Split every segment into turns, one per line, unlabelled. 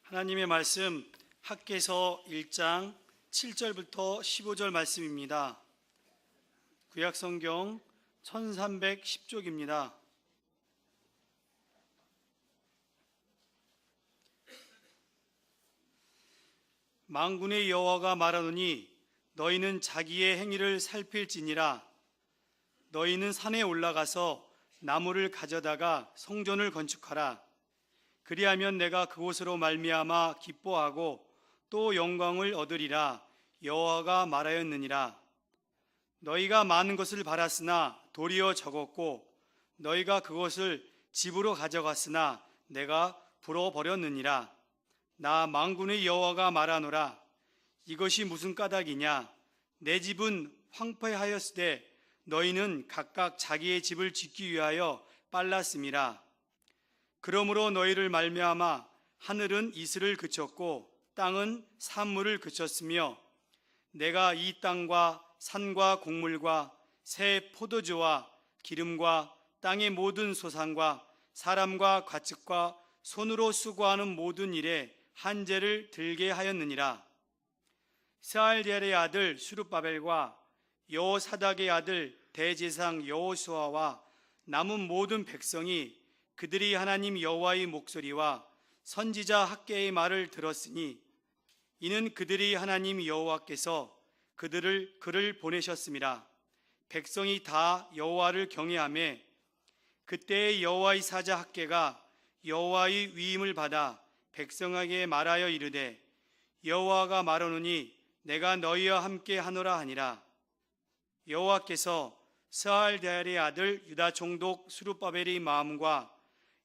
하나님의 말씀 학개서 1장 7절부터 15절 말씀입니다. 구약성경 1310쪽입니다. 만군의 여호와가 말하노니 너희는 자기의 행위를 살필지니라. 너희는 산에 올라가서 나무를 가져다가 성전을 건축하라. 그리하면 내가 그곳으로 말미암아 기뻐하고 또 영광을 얻으리라. 여호와가 말하였느니라. 너희가 많은 것을 바랐으나 도리어 적었고 너희가 그것을 집으로 가져갔으나 내가 불어버렸느니라. 나 만군의 여호와가 말하노라. 이것이 무슨 까닭이냐? 내 집은 황폐하였으되 너희는 각각 자기의 집을 짓기 위하여 빨랐음이라. 그러므로 너희를 말미암아 하늘은 이슬을 그쳤고 땅은 산물을 그쳤으며 내가 이 땅과 산과 곡물과 새 포도주와 기름과 땅의 모든 소산과 사람과 가축과 손으로 수고하는 모든 일에 한제를 들게 하였느니라. 스알디엘의 아들 수룹바벨과 여호사닥의 아들 대제사장 여호수아와 남은 모든 백성이 그들이 하나님 여호와의 목소리와 선지자 학개의 말을 들었으니 이는 그들이 하나님 여호와께서 그를 보내셨음이라. 백성이 다 여호와를 경외하며 그때의 여호와의 사자 학개가 여호와의 위임을 받아 백성에게 말하여 이르되 여호와가 말하노니 내가 너희와 함께 하노라 하니라. 여호와께서 스알디엘의 아들 유다 총독 수룹바벨의 마음과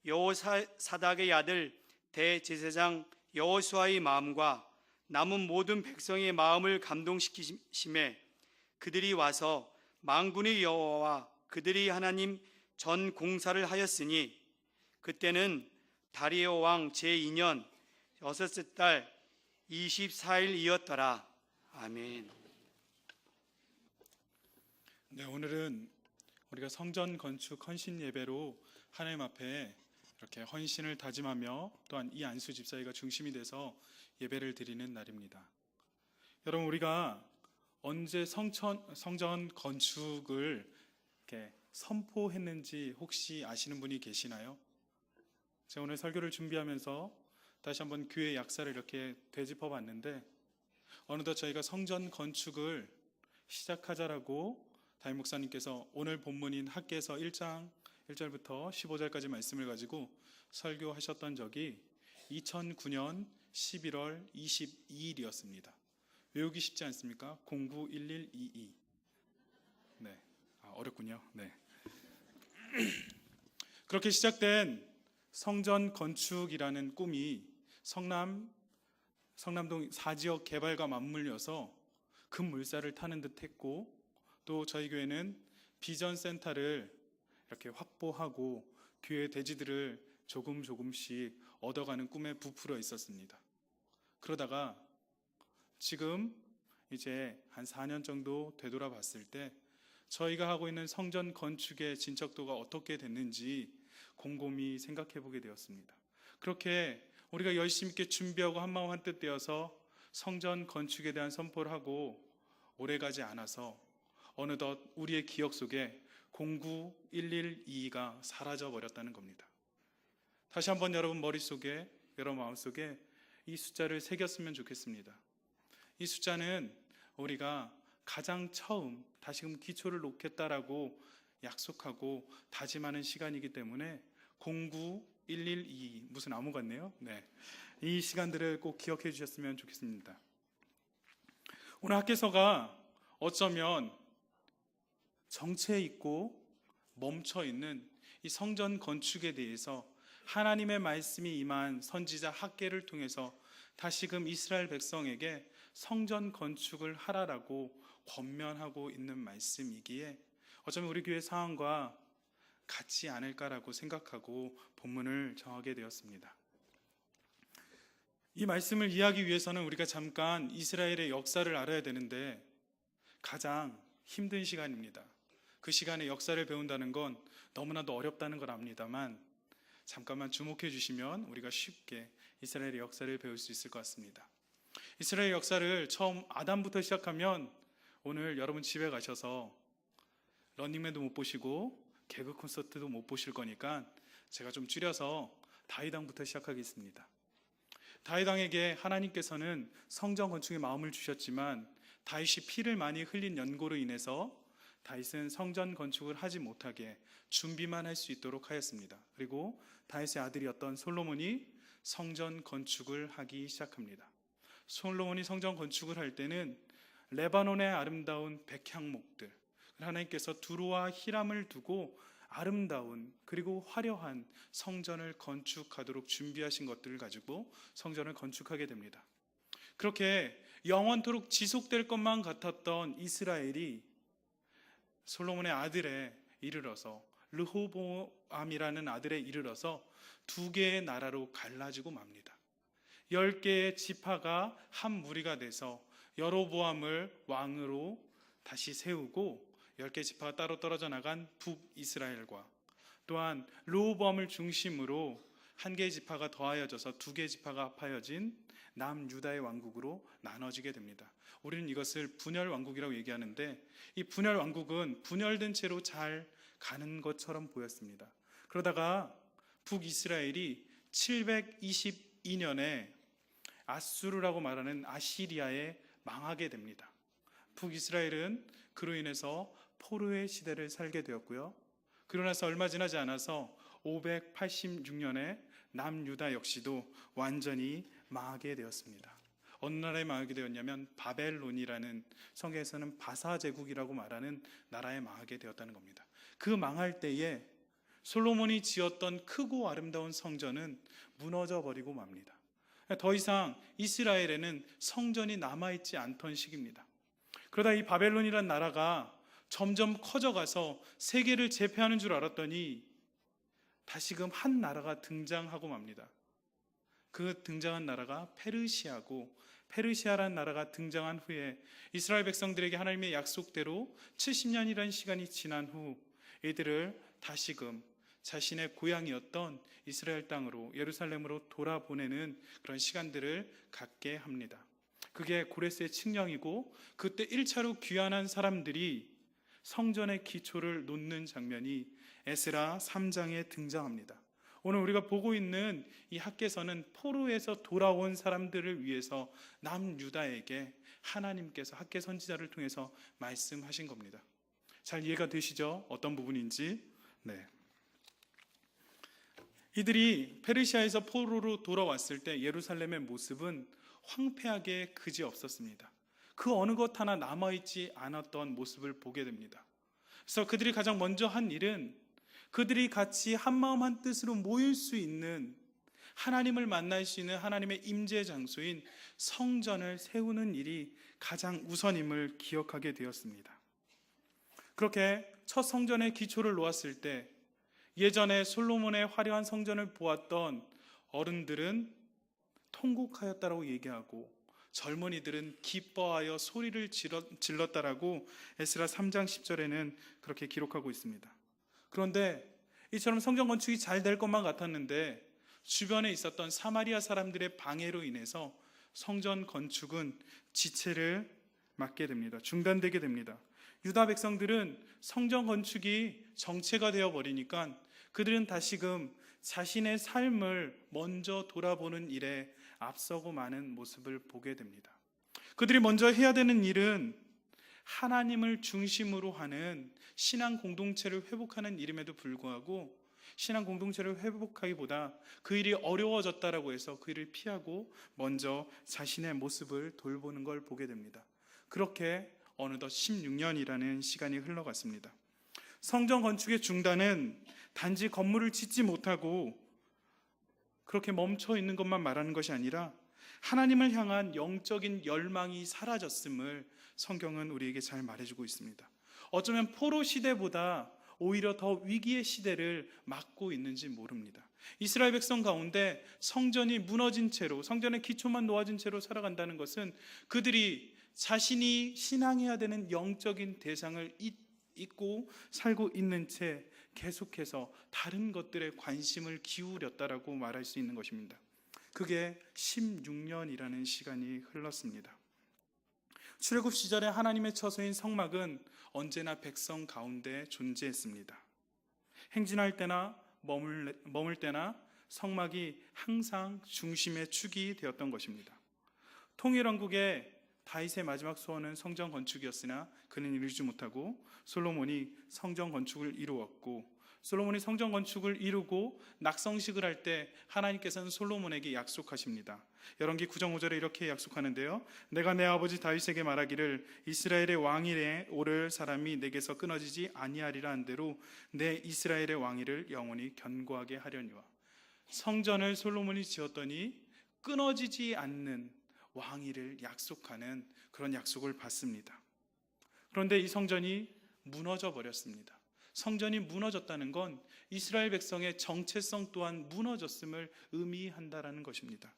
여호사닥의 아들 대제사장 여호수아의 마음과 남은 모든 백성의 마음을 감동시키심에 그들이 와서 만군의 여호와와 그들이 하나님 전 공사를 하였으니 그때는 다리오 왕 제2년 여섯째 달 24일이었더라. 아멘.
네, 오늘은 우리가 성전 건축 헌신 예배로 하나님 앞에 이렇게 헌신을 다짐하며 또한 이 안수 집사회가 중심이 돼서 예배를 드리는 날입니다. 여러분, 우리가 언제 성전 건축을 이렇게 선포했는지 혹시 아시는 분이 계시나요? 제가 오늘 설교를 준비하면서 다시 한번 교회 역사를 이렇게 되짚어 봤는데 어느덧 저희가 성전 건축을 시작하자라고 담임 목사님께서 오늘 본문인 학개서 1장 1절부터 15절까지 말씀을 가지고 설교하셨던 적이 2009년 11월 22일이었습니다. 외우기 쉽지 않습니까? 091122. 네, 어렵군요. 네. 그렇게 시작된 성전 건축이라는 꿈이 성남동 4지역 개발과 맞물려서 급물살을 타는 듯 했고 또 저희 교회는 비전 센터를 이렇게 확보하고 교회 대지들을 조금씩 얻어가는 꿈에 부풀어 있었습니다. 그러다가 지금 이제 한 4년 정도 되돌아봤을 때 저희가 하고 있는 성전 건축의 진척도가 어떻게 됐는지 곰곰이 생각해 보게 되었습니다. 그렇게 우리가 열심히 있게 준비하고 한마음 한뜻 되어서 성전 건축에 대한 선포를 하고 오래가지 않아서 어느덧 우리의 기억 속에 091122가 사라져 버렸다는 겁니다. 다시 한번 여러분 머릿속에, 여러분 마음속에 이 숫자를 새겼으면 좋겠습니다. 이 숫자는 우리가 가장 처음 다시금 기초를 놓겠다라고 약속하고 다짐하는 시간이기 때문에 091122 무슨 암호 같네요. 네, 이 시간들을 꼭 기억해 주셨으면 좋겠습니다. 오늘 학개서가 어쩌면 정체 있고 멈춰 있는 이 성전 건축에 대해서 하나님의 말씀이 임한 선지자 학개를 통해서 다시금 이스라엘 백성에게 성전 건축을 하라라고 권면하고 있는 말씀이기에 어쩌면 우리 교회 상황과 같지 않을까라고 생각하고 본문을 정하게 되었습니다. 이 말씀을 이해하기 위해서는 우리가 잠깐 이스라엘의 역사를 알아야 되는데 가장 힘든 시간입니다. 그 시간에 역사를 배운다는 건 너무나도 어렵다는 걸 압니다만 잠깐만 주목해 주시면 우리가 쉽게 이스라엘의 역사를 배울 수 있을 것 같습니다. 이스라엘 역사를 처음 아담부터 시작하면 오늘 여러분 집에 가셔서 런닝맨도 못 보시고 개그 콘서트도 못 보실 거니까 제가 좀 줄여서 다윗왕부터 시작하겠습니다. 다윗왕에게 하나님께서는 성전 건축에 마음을 주셨지만 다윗이 피를 많이 흘린 연고로 인해서 다윗은 성전 건축을 하지 못하게 준비만 할 수 있도록 하였습니다. 그리고 다윗의 아들이었던 솔로몬이 성전 건축을 하기 시작합니다. 솔로몬이 성전 건축을 할 때는 레바논의 아름다운 백향목들, 하나님께서 두루와 히람을 두고 아름다운 그리고 화려한 성전을 건축하도록 준비하신 것들을 가지고 성전을 건축하게 됩니다. 그렇게 영원토록 지속될 것만 같았던 이스라엘이 솔로몬의 아들에 이르러서 르호보암이라는 아들에 이르러서 두 개의 나라로 갈라지고 맙니다. 10개의 지파가 한 무리가 돼서 여로보암을 왕으로 다시 세우고 10개 지파가 따로 떨어져 나간 북이스라엘과 또한 르호보암을 중심으로 한 개의 지파가 더하여져서 두 개의 지파가 합하여진 남유다의 왕국으로 나눠지게 됩니다. 우리는 이것을 분열 왕국이라고 얘기하는데 이 분열 왕국은 분열된 채로 잘 가는 것처럼 보였습니다. 그러다가 북이스라엘이 722년에 아수르라고 말하는 아시리아에 망하게 됩니다. 북이스라엘은 그로 인해서 포로의 시대를 살게 되었고요. 그러고 나서 얼마 지나지 않아서 586년에 남유다 역시도 완전히 망하게 되었습니다. 어느 나라에 망하게 되었냐면 바벨론이라는, 성경에서는 바사 제국이라고 말하는 나라에 망하게 되었다는 겁니다. 그 망할 때에 솔로몬이 지었던 크고 아름다운 성전은 무너져 버리고 맙니다. 더 이상 이스라엘에는 성전이 남아있지 않던 시기입니다. 그러다 이 바벨론이라는 나라가 점점 커져가서 세계를 제패하는 줄 알았더니 다시금 한 나라가 등장하고 맙니다. 그 등장한 나라가 페르시아고, 페르시아라는 나라가 등장한 후에 이스라엘 백성들에게 하나님의 약속대로 70년이라는 시간이 지난 후 이들을 다시금 자신의 고향이었던 이스라엘 땅으로, 예루살렘으로 돌아보내는 그런 시간들을 갖게 합니다. 그게 고레스의 칙령이고, 그때 1차로 귀환한 사람들이 성전의 기초를 놓는 장면이 에스라 3장에 등장합니다. 오늘 우리가 보고 있는 이 학개서는 포로에서 돌아온 사람들을 위해서 남유다에게 하나님께서 학개 선지자를 통해서 말씀하신 겁니다. 잘 이해가 되시죠? 어떤 부분인지. 네. 이들이 페르시아에서 포로로 돌아왔을 때 예루살렘의 모습은 황폐하게 그지없었습니다. 그 어느 것 하나 남아있지 않았던 모습을 보게 됩니다. 그래서 그들이 가장 먼저 한 일은 그들이 같이 한마음 한뜻으로 모일 수 있는, 하나님을 만날 수 있는 하나님의 임재 장소인 성전을 세우는 일이 가장 우선임을 기억하게 되었습니다. 그렇게 첫 성전의 기초를 놓았을 때 예전에 솔로몬의 화려한 성전을 보았던 어른들은 통곡하였다라고 얘기하고 젊은이들은 기뻐하여 소리를 질렀다라고 에스라 3장 10절에는 그렇게 기록하고 있습니다. 그런데 이처럼 성전 건축이 잘 될 것만 같았는데 주변에 있었던 사마리아 사람들의 방해로 인해서 성전 건축은 지체를 맞게 됩니다. 중단되게 됩니다. 유다 백성들은 성전 건축이 정체가 되어버리니까 그들은 다시금 자신의 삶을 먼저 돌아보는 일에 앞서고 마는 모습을 보게 됩니다. 그들이 먼저 해야 되는 일은 하나님을 중심으로 하는 신앙 공동체를 회복하는 일임에도 불구하고 신앙 공동체를 회복하기보다 그 일이 어려워졌다라고 해서 그 일을 피하고 먼저 자신의 모습을 돌보는 걸 보게 됩니다. 그렇게 어느덧 16년이라는 시간이 흘러갔습니다. 성전 건축의 중단은 단지 건물을 짓지 못하고 그렇게 멈춰 있는 것만 말하는 것이 아니라 하나님을 향한 영적인 열망이 사라졌음을 성경은 우리에게 잘 말해주고 있습니다. 어쩌면 포로 시대보다 오히려 더 위기의 시대를 맞고 있는지 모릅니다. 이스라엘 백성 가운데 성전이 무너진 채로, 성전의 기초만 놓아진 채로 살아간다는 것은 그들이 자신이 신앙해야 되는 영적인 대상을 잊고 살고 있는 채 계속해서 다른 것들에 관심을 기울였다라고 말할 수 있는 것입니다. 그게 16년이라는 시간이 흘렀습니다. 출애굽 시절에 하나님의 처소인 성막은 언제나 백성 가운데 존재했습니다. 행진할 때나 머물 때나 성막이 항상 중심의 축이 되었던 것입니다. 통일왕국의 다윗의 마지막 소원은 성전 건축이었으나 그는 이루지 못하고 솔로몬이 성전 건축을 이루었고, 솔로몬이 성전 건축을 이루고 낙성식을 할 때 하나님께서는 솔로몬에게 약속하십니다. 열왕기 9장 5절에 이렇게 약속하는데요. 내가 내 아버지 다윗에게 말하기를 이스라엘의 왕위에 오를 사람이 내게서 끊어지지 아니하리라 한 대로 내 이스라엘의 왕위를 영원히 견고하게 하려니와. 성전을 솔로몬이 지었더니 끊어지지 않는 왕위를 약속하는 그런 약속을 받습니다. 그런데 이 성전이 무너져 버렸습니다. 성전이 무너졌다는 건 이스라엘 백성의 정체성 또한 무너졌음을 의미한다라는 것입니다.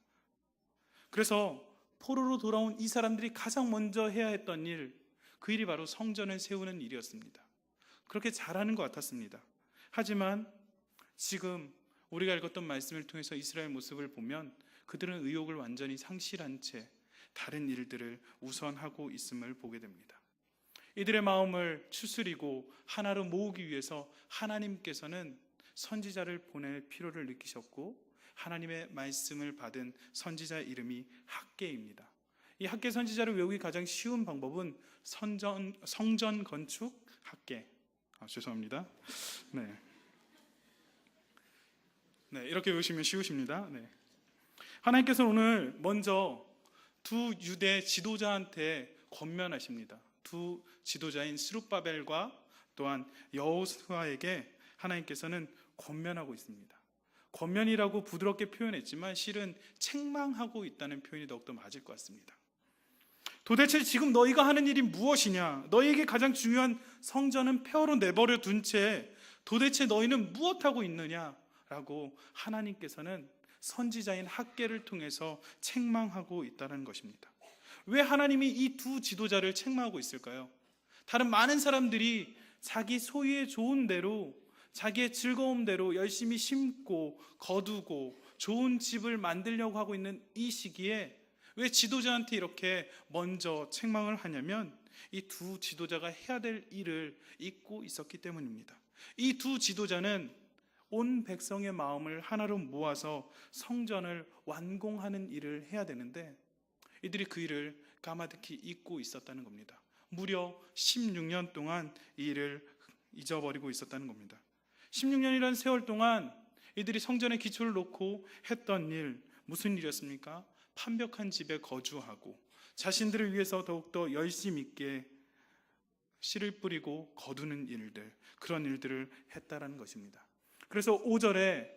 그래서 포로로 돌아온 이 사람들이 가장 먼저 해야 했던 일, 그 일이 바로 성전을 세우는 일이었습니다. 그렇게 잘하는 것 같았습니다. 하지만 지금 우리가 읽었던 말씀을 통해서 이스라엘 모습을 보면 그들은 의욕을 완전히 상실한 채 다른 일들을 우선하고 있음을 보게 됩니다. 이들의 마음을 추스리고 하나로 모으기 위해서 하나님께서는 선지자를 보낼 필요를 느끼셨고, 하나님의 말씀을 받은 선지자의 이름이 학개입니다. 이 학개 선지자를 외우기 가장 쉬운 방법은 성전 건축 학개. 죄송합니다. 네, 이렇게 외우시면 쉬우십니다. 네. 하나님께서는 오늘 먼저 두 유대 지도자한테 권면하십니다. 두 지도자인 스룹바벨과 또한 여호수아에게 하나님께서는 권면하고 있습니다. 권면이라고 부드럽게 표현했지만 실은 책망하고 있다는 표현이 더욱더 맞을 것 같습니다. 도대체 지금 너희가 하는 일이 무엇이냐? 너희에게 가장 중요한 성전은 폐허로 내버려 둔 채 도대체 너희는 무엇하고 있느냐라고 하나님께서는 선지자인 학개를 통해서 책망하고 있다는 것입니다. 왜 하나님이 이 두 지도자를 책망하고 있을까요? 다른 많은 사람들이 자기 소유의 좋은 대로, 자기의 즐거움대로 열심히 심고 거두고 좋은 집을 만들려고 하고 있는 이 시기에 왜 지도자한테 이렇게 먼저 책망을 하냐면 이 두 지도자가 해야 될 일을 잊고 있었기 때문입니다. 이 두 지도자는 온 백성의 마음을 하나로 모아서 성전을 완공하는 일을 해야 되는데 이들이 그 일을 까마득히 잊고 있었다는 겁니다. 무려 16년 동안 이 일을 잊어버리고 있었다는 겁니다. 16년이라는 세월 동안 이들이 성전의 기초를 놓고 했던 일, 무슨 일이었습니까? 판벽한 집에 거주하고 자신들을 위해서 더욱더 열심 있게 씨를 뿌리고 거두는 일들, 그런 일들을 했다라는 것입니다. 그래서 5절에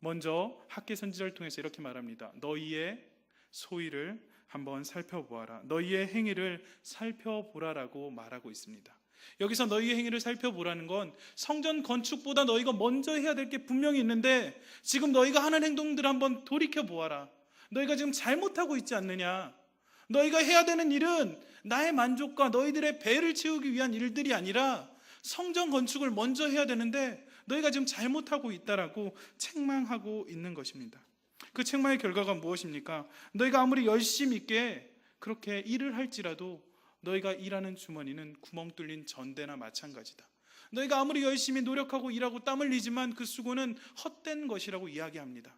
먼저 학개 선지자를 통해서 이렇게 말합니다. 너희의 소위를 한번 살펴보아라. 너희의 행위를 살펴보라라고 말하고 있습니다. 여기서 너희의 행위를 살펴보라는 건 성전 건축보다 너희가 먼저 해야 될 게 분명히 있는데 지금 너희가 하는 행동들 한번 돌이켜 보아라. 너희가 지금 잘못하고 있지 않느냐? 너희가 해야 되는 일은 나의 만족과 너희들의 배를 채우기 위한 일들이 아니라 성전 건축을 먼저 해야 되는데 너희가 지금 잘못하고 있다라고 책망하고 있는 것입니다. 그 책망의 결과가 무엇입니까? 너희가 아무리 열심히 있게 그렇게 일을 할지라도 너희가 일하는 주머니는 구멍 뚫린 전대나 마찬가지다. 너희가 아무리 열심히 노력하고 일하고 땀 흘리지만 그 수고는 헛된 것이라고 이야기합니다.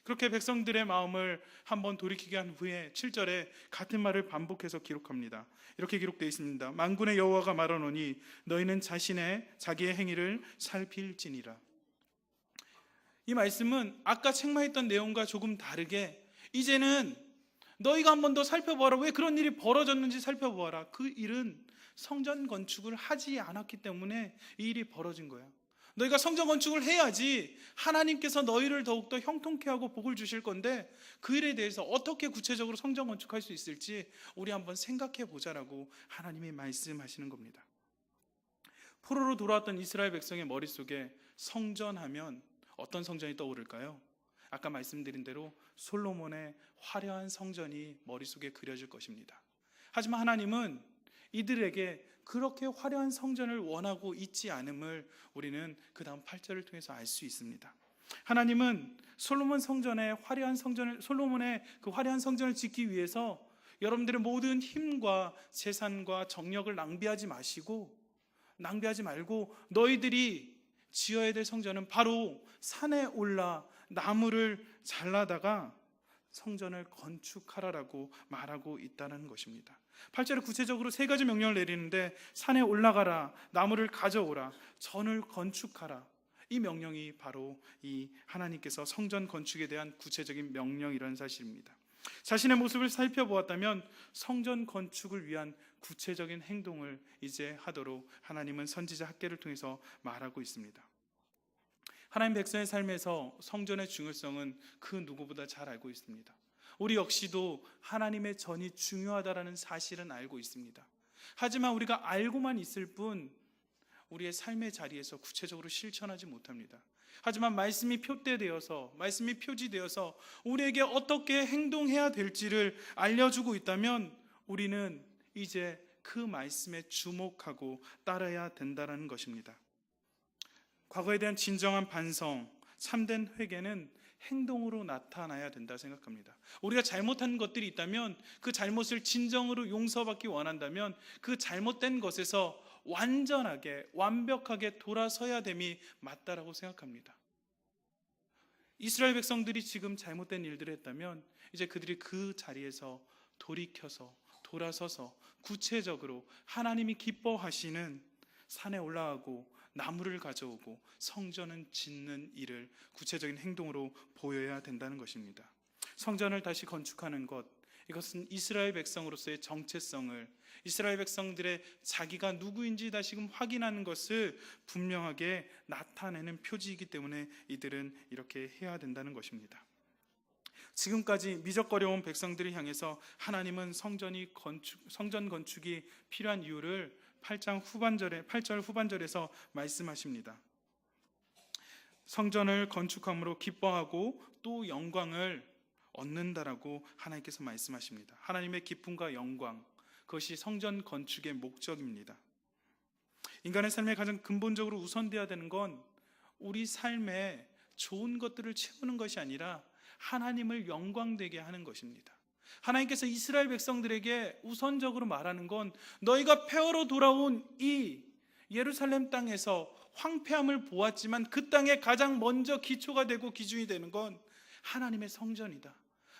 그렇게 백성들의 마음을 한번 돌이키게 한 후에 7절에 같은 말을 반복해서 기록합니다. 이렇게 기록되어 있습니다. 만군의 여호와가 말하노니 너희는 자기의 행위를 살필지니라. 이 말씀은 아까 책망했던 내용과 조금 다르게 이제는 너희가 한 번 더 살펴보아라. 왜 그런 일이 벌어졌는지 살펴보아라. 그 일은 성전 건축을 하지 않았기 때문에 이 일이 벌어진 거야. 너희가 성전 건축을 해야지 하나님께서 너희를 더욱더 형통케 하고 복을 주실 건데 그 일에 대해서 어떻게 구체적으로 성전 건축할 수 있을지 우리 한번 생각해 보자라고 하나님이 말씀하시는 겁니다. 포로로 돌아왔던 이스라엘 백성의 머릿속에 성전하면 어떤 성전이 떠오를까요? 아까 말씀드린 대로 솔로몬의 화려한 성전이 머릿속에 그려질 것입니다. 하지만 하나님은 이들에게 그렇게 화려한 성전을 원하고 있지 않음을 우리는 그 다음 8절을 통해서 알 수 있습니다. 하나님은 솔로몬의 그 화려한 성전을 짓기 위해서 여러분들의 모든 힘과 재산과 정력을 낭비하지 말고 너희들이 지어야 될 성전은 바로 산에 올라 나무를 잘라다가 성전을 건축하라라고 말하고 있다는 것입니다. 8절에 구체적으로 3가지 명령을 내리는데, 산에 올라가라, 나무를 가져오라, 전을 건축하라. 이 명령이 바로 이 하나님께서 성전 건축에 대한 구체적인 명령이라는 사실입니다. 자신의 모습을 살펴보았다면 성전 건축을 위한 구체적인 행동을 이제 하도록 하나님은 선지자 학개를 통해서 말하고 있습니다. 하나님 백성의 삶에서 성전의 중요성은 그 누구보다 잘 알고 있습니다. 우리 역시도 하나님의 전이 중요하다는 사실은 알고 있습니다. 하지만 우리가 알고만 있을 뿐 우리의 삶의 자리에서 구체적으로 실천하지 못합니다. 하지만 말씀이 표지되어서 우리에게 어떻게 행동해야 될지를 알려주고 있다면 우리는 이제 그 말씀에 주목하고 따라야 된다는 것입니다. 과거에 대한 진정한 반성, 참된 회개는 행동으로 나타나야 된다 생각합니다. 우리가 잘못한 것들이 있다면 그 잘못을 진정으로 용서받기 원한다면 그 잘못된 것에서 완벽하게 돌아서야 됨이 맞다라고 생각합니다. 이스라엘 백성들이 지금 잘못된 일들을 했다면 이제 그들이 그 자리에서 돌아서서 구체적으로 하나님이 기뻐하시는 산에 올라가고 나무를 가져오고 성전을 짓는 일을 구체적인 행동으로 보여야 된다는 것입니다. 성전을 다시 건축하는 것, 이것은 이스라엘 백성으로서의 정체성을, 이스라엘 백성들의 자기가 누구인지 다시금 확인하는 것을 분명하게 나타내는 표지이기 때문에 이들은 이렇게 해야 된다는 것입니다. 지금까지 미적거려온 백성들을 향해서 하나님은 성전 건축이 필요한 이유를 8절 후반절에서 말씀하십니다. 성전을 건축함으로 기뻐하고 또 영광을 얻는다라고 하나님께서 말씀하십니다. 하나님의 기쁨과 영광, 그것이 성전 건축의 목적입니다. 인간의 삶에 가장 근본적으로 우선되어야 되는 건 우리 삶에 좋은 것들을 채우는 것이 아니라 하나님을 영광되게 하는 것입니다. 하나님께서 이스라엘 백성들에게 우선적으로 말하는 건 너희가 폐허로 돌아온 이 예루살렘 땅에서 황폐함을 보았지만 그 땅에 가장 먼저 기초가 되고 기준이 되는 건 하나님의 성전이다.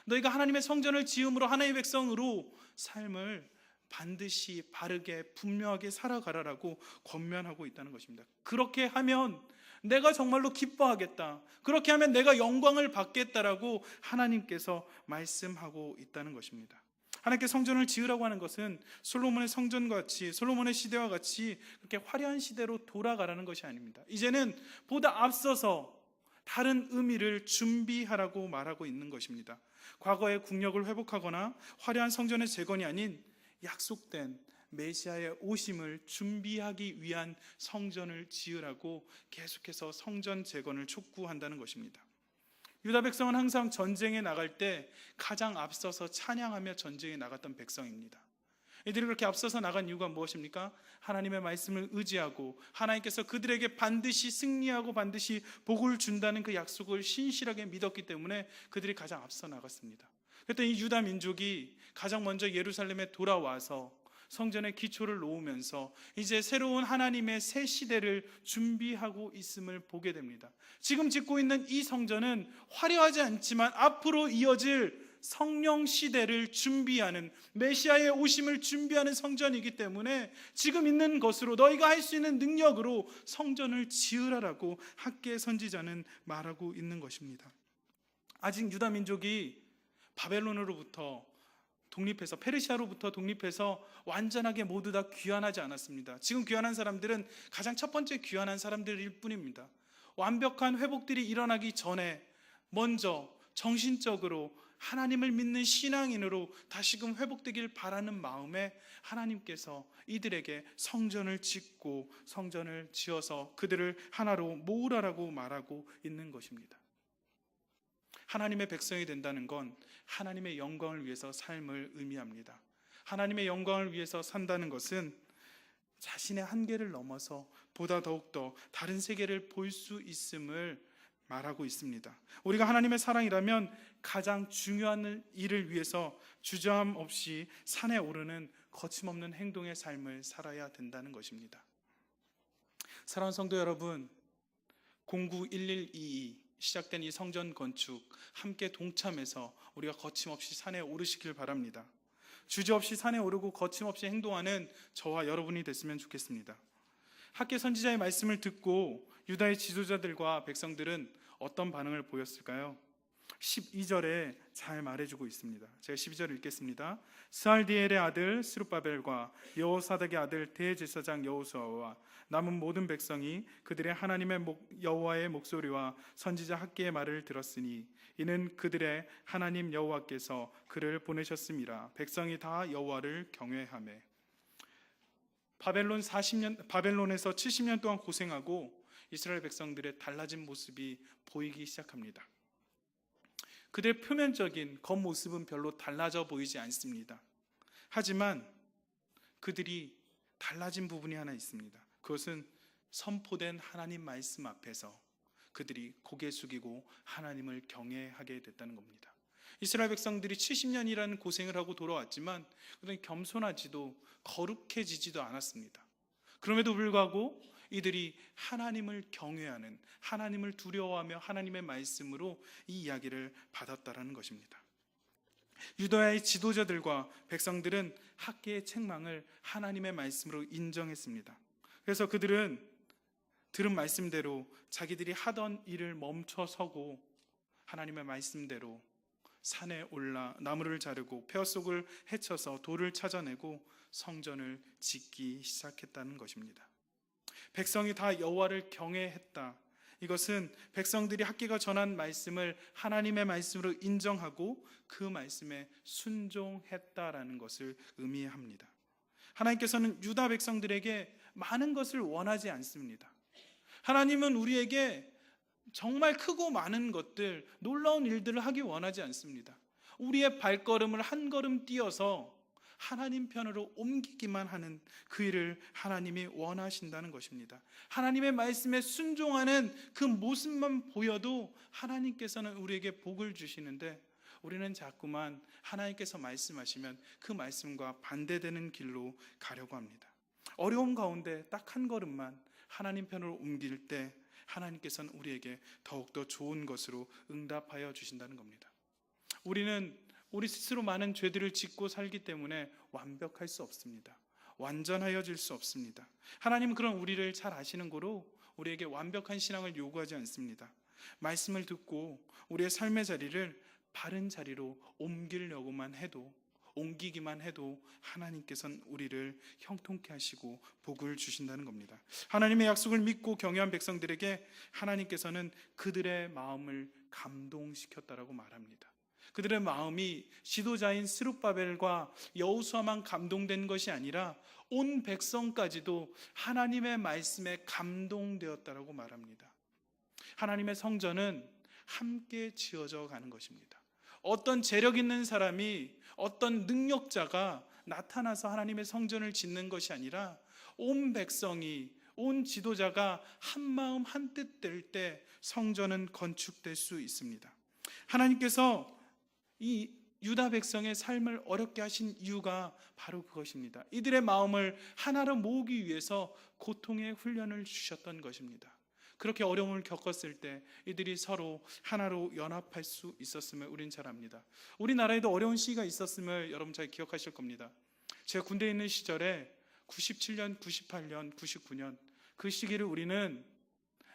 너희가 하나님의 성전을 지음으로 하나님의 백성으로 삶을 반드시 바르게 분명하게 살아가라라고 권면하고 있다는 것입니다. 그렇게 하면 내가 정말로 기뻐하겠다, 그렇게 하면 내가 영광을 받겠다라고 하나님께서 말씀하고 있다는 것입니다. 하나님께 성전을 지으라고 하는 것은 솔로몬의 성전같이, 솔로몬의 시대와 같이 그렇게 화려한 시대로 돌아가라는 것이 아닙니다. 이제는 보다 앞서서 다른 의미를 준비하라고 말하고 있는 것입니다. 과거의 국력을 회복하거나 화려한 성전의 재건이 아닌 약속된 메시아의 오심을 준비하기 위한 성전을 지으라고 계속해서 성전 재건을 촉구한다는 것입니다. 유다 백성은 항상 전쟁에 나갈 때 가장 앞서서 찬양하며 전쟁에 나갔던 백성입니다. 이들이 그렇게 앞서서 나간 이유가 무엇입니까? 하나님의 말씀을 의지하고 하나님께서 그들에게 반드시 승리하고 반드시 복을 준다는 그 약속을 신실하게 믿었기 때문에 그들이 가장 앞서 나갔습니다. 그랬더니 이 유다 민족이 가장 먼저 예루살렘에 돌아와서 성전의 기초를 놓으면서 이제 새로운 하나님의 새 시대를 준비하고 있음을 보게 됩니다. 지금 짓고 있는 이 성전은 화려하지 않지만 앞으로 이어질 성령 시대를 준비하는, 메시아의 오심을 준비하는 성전이기 때문에 지금 있는 것으로 너희가 할 수 있는 능력으로 성전을 지으라라고 학개 선지자는 말하고 있는 것입니다. 아직 유다 민족이 바벨론으로부터 독립해서, 페르시아로부터 독립해서 완전하게 모두 다 귀환하지 않았습니다. 지금 귀환한 사람들은 가장 첫 번째 귀환한 사람들일 뿐입니다. 완벽한 회복들이 일어나기 전에 먼저 정신적으로 하나님을 믿는 신앙인으로 다시금 회복되길 바라는 마음에 하나님께서 이들에게 성전을 짓고 성전을 지어서 그들을 하나로 모으라라고 말하고 있는 것입니다. 하나님의 백성이 된다는 건 하나님의 영광을 위해서 삶을 의미합니다. 하나님의 영광을 위해서 산다는 것은 자신의 한계를 넘어서 보다 더욱더 다른 세계를 볼 수 있음을 말하고 있습니다. 우리가 하나님의 사랑이라면 가장 중요한 일을 위해서 주저함 없이 산에 오르는 거침없는 행동의 삶을 살아야 된다는 것입니다. 사랑하는 성도 여러분, 091122 시작된 이 성전 건축 함께 동참해서 우리가 거침없이 산에 오르시길 바랍니다. 주저없이 산에 오르고 거침없이 행동하는 저와 여러분이 됐으면 좋겠습니다. 학계 선지자의 말씀을 듣고 유다의 지도자들과 백성들은 어떤 반응을 보였을까요? 12절에 잘 말해주고 있습니다. 제가 12절 읽겠습니다. 스알디엘의 아들 스룹바벨과 여호사닥의 아들 대제사장 여호수아와 남은 모든 백성이 그들의 하나님의 여호와의 목소리와 선지자 학계의 말을 들었으니 이는 그들의 하나님 여호와께서 그를 보내셨음이라. 백성이 다 여호와를 경외하며. 바벨론에서 70년 동안 고생하고 이스라엘 백성들의 달라진 모습이 보이기 시작합니다. 그들의 표면적인 겉모습은 별로 달라져 보이지 않습니다. 하지만 그들이 달라진 부분이 하나 있습니다. 그것은 선포된 하나님 말씀 앞에서 그들이 고개 숙이고 하나님을 경외하게 됐다는 겁니다. 이스라엘 백성들이 70년이라는 고생을 하고 돌아왔지만 그들은 겸손하지도 거룩해지지도 않았습니다. 그럼에도 불구하고 이들이 하나님을 경외하는, 하나님을 두려워하며 하나님의 말씀으로 이 이야기를 받았다라는 것입니다. 유다의 지도자들과 백성들은 학계의 책망을 하나님의 말씀으로 인정했습니다. 그래서 그들은 들은 말씀대로 자기들이 하던 일을 멈춰서고 하나님의 말씀대로 산에 올라 나무를 자르고 폐허 속을 헤쳐서 돌을 찾아내고 성전을 짓기 시작했다는 것입니다. 백성이 다 여호와를 경외했다. 이것은 백성들이 학계가 전한 말씀을 하나님의 말씀으로 인정하고 그 말씀에 순종했다라는 것을 의미합니다. 하나님께서는 유다 백성들에게 많은 것을 원하지 않습니다. 하나님은 우리에게 정말 크고 많은 것들, 놀라운 일들을 하기 원하지 않습니다. 우리의 발걸음을 한 걸음 띄어서 하나님 편으로 옮기기만 하는 그 일을 하나님이 원하신다는 것입니다. 하나님의 말씀에 순종하는 그 모습만 보여도 하나님께서는 우리에게 복을 주시는데 우리는 자꾸만 하나님께서 말씀하시면 그 말씀과 반대되는 길로 가려고 합니다. 어려움 가운데 딱 한 걸음만 하나님 편으로 옮길 때 하나님께서는 우리에게 더욱더 좋은 것으로 응답하여 주신다는 겁니다. 우리는 우리 스스로 많은 죄들을 짓고 살기 때문에 완벽할 수 없습니다. 완전하여질 수 없습니다. 하나님은 그런 우리를 잘 아시는 거로 우리에게 완벽한 신앙을 요구하지 않습니다. 말씀을 듣고 우리의 삶의 자리를 바른 자리로 옮기기만 해도 하나님께서는 우리를 형통케 하시고 복을 주신다는 겁니다. 하나님의 약속을 믿고 경외한 백성들에게 하나님께서는 그들의 마음을 감동시켰다라고 말합니다. 그들의 마음이 지도자인 스룹바벨과 여호수아만 감동된 것이 아니라 온 백성까지도 하나님의 말씀에 감동되었다라고 말합니다. 하나님의 성전은 함께 지어져 가는 것입니다. 어떤 재력 있는 사람이, 어떤 능력자가 나타나서 하나님의 성전을 짓는 것이 아니라 온 백성이, 온 지도자가 한 마음 한 뜻 될 때 성전은 건축될 수 있습니다. 하나님께서 이 유다 백성의 삶을 어렵게 하신 이유가 바로 그것입니다. 이들의 마음을 하나로 모으기 위해서 고통의 훈련을 주셨던 것입니다. 그렇게 어려움을 겪었을 때 이들이 서로 하나로 연합할 수 있었음을 우린 잘 압니다. 우리나라에도 어려운 시기가 있었음을 여러분 잘 기억하실 겁니다. 제가 군대에 있는 시절에 97년, 98년, 99년 그 시기를 우리는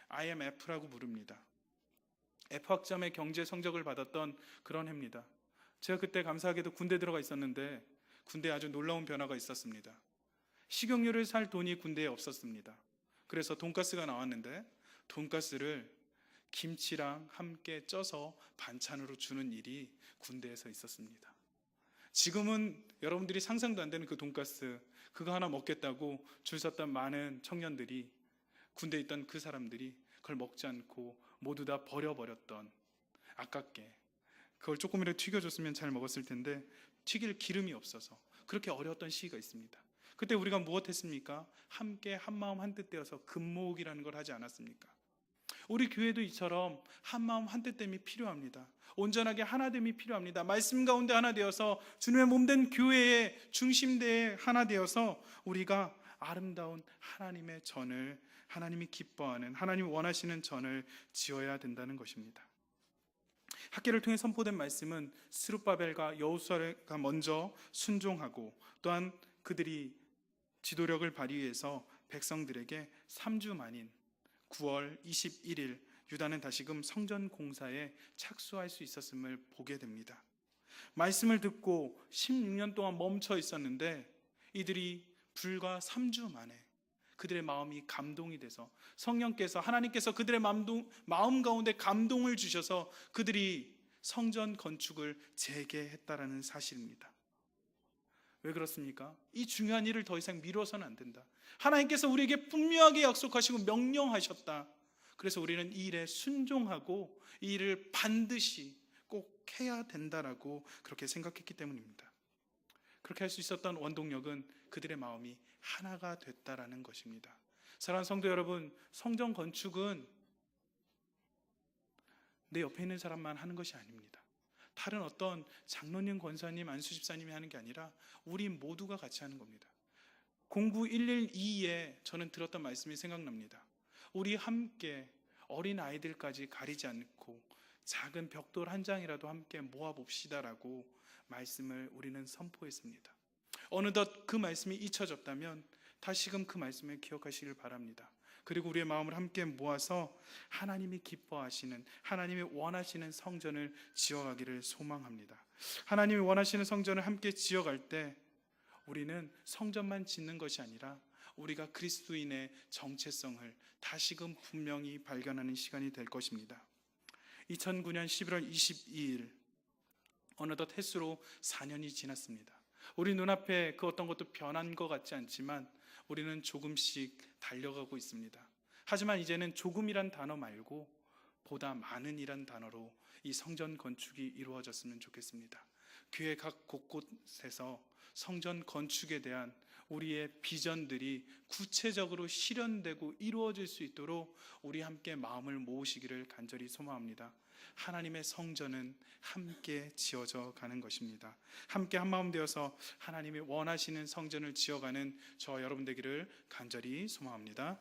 IMF라고 부릅니다. F학점의 경제 성적을 받았던 그런 해입니다. 제가 그때 감사하게도 군대 들어가 있었는데 군대에 아주 놀라운 변화가 있었습니다. 식용유를 살 돈이 군대에 없었습니다. 그래서 돈가스가 나왔는데 돈가스를 김치랑 함께 쪄서 반찬으로 주는 일이 군대에서 있었습니다. 지금은 여러분들이 상상도 안 되는 그 돈가스 그거 하나 먹겠다고 줄 섰던 많은 청년들이, 군대에 있던 그 사람들이 그걸 먹지 않고 모두 다 버려버렸던, 아깝게 그걸 조금이라도 튀겨줬으면 잘 먹었을 텐데 튀길 기름이 없어서 그렇게 어려웠던 시기가 있습니다. 그때 우리가 무엇했습니까? 함께 한마음 한뜻 되어서 금모으기라는 걸 하지 않았습니까? 우리 교회도 이처럼 한마음 한뜻됨이 필요합니다. 온전하게 하나됨이 필요합니다. 말씀 가운데 하나 되어서 주님의 몸된 교회의 중심대에 하나 되어서 우리가 아름다운 하나님의 전을, 하나님이 기뻐하는, 하나님이 원하시는 전을 지어야 된다는 것입니다. 학계를 통해 선포된 말씀은 스룹바벨과 여호수아가 먼저 순종하고, 또한 그들이 지도력을 발휘해서 백성들에게 3주 만인 9월 21일 유다는 다시금 성전 공사에 착수할 수 있었음을 보게 됩니다. 말씀을 듣고 16년 동안 멈춰 있었는데 이들이 불과 3주 만에 그들의 마음이 감동이 돼서 성령께서, 하나님께서 그들의 마음 가운데 감동을 주셔서 그들이 성전 건축을 재개했다라는 사실입니다. 왜 그렇습니까? 이 중요한 일을 더 이상 미뤄서는 안 된다. 하나님께서 우리에게 분명하게 약속하시고 명령하셨다. 그래서 우리는 이 일에 순종하고 이 일을 반드시 꼭 해야 된다라고 그렇게 생각했기 때문입니다. 그렇게 할 수 있었던 원동력은 그들의 마음이 하나가 됐다라는 것입니다. 사랑하는 성도 여러분, 성전 건축은 내 옆에 있는 사람만 하는 것이 아닙니다. 다른 어떤 장로님, 권사님, 안수 집사님이 하는 게 아니라 우리 모두가 같이 하는 겁니다. 공구 112에 저는 들었던 말씀이 생각납니다. 우리 함께 어린 아이들까지 가리지 않고 작은 벽돌 한 장이라도 함께 모아봅시다라고 말씀을 우리는 선포했습니다. 어느덧 그 말씀이 잊혀졌다면 다시금 그 말씀을 기억하시길 바랍니다. 그리고 우리의 마음을 함께 모아서 하나님이 기뻐하시는, 하나님이 원하시는 성전을 지어가기를 소망합니다. 하나님이 원하시는 성전을 함께 지어갈 때 우리는 성전만 짓는 것이 아니라 우리가 그리스도인의 정체성을 다시금 분명히 발견하는 시간이 될 것입니다. 2009년 11월 22일 어느덧 햇수로 4년이 지났습니다. 우리 눈앞에 그 어떤 것도 변한 것 같지 않지만 우리는 조금씩 달려가고 있습니다. 하지만 이제는 조금이란 단어 말고 보다 많은이란 단어로 이 성전 건축이 이루어졌으면 좋겠습니다. 교회 각 곳곳에서 성전 건축에 대한 우리의 비전들이 구체적으로 실현되고 이루어질 수 있도록 우리 함께 마음을 모으시기를 간절히 소망합니다. 하나님의 성전은 함께 지어져 가는 것입니다. 함께 한마음 되어서 하나님이 원하시는 성전을 지어가는 저와 여러분 되기를 간절히 소망합니다.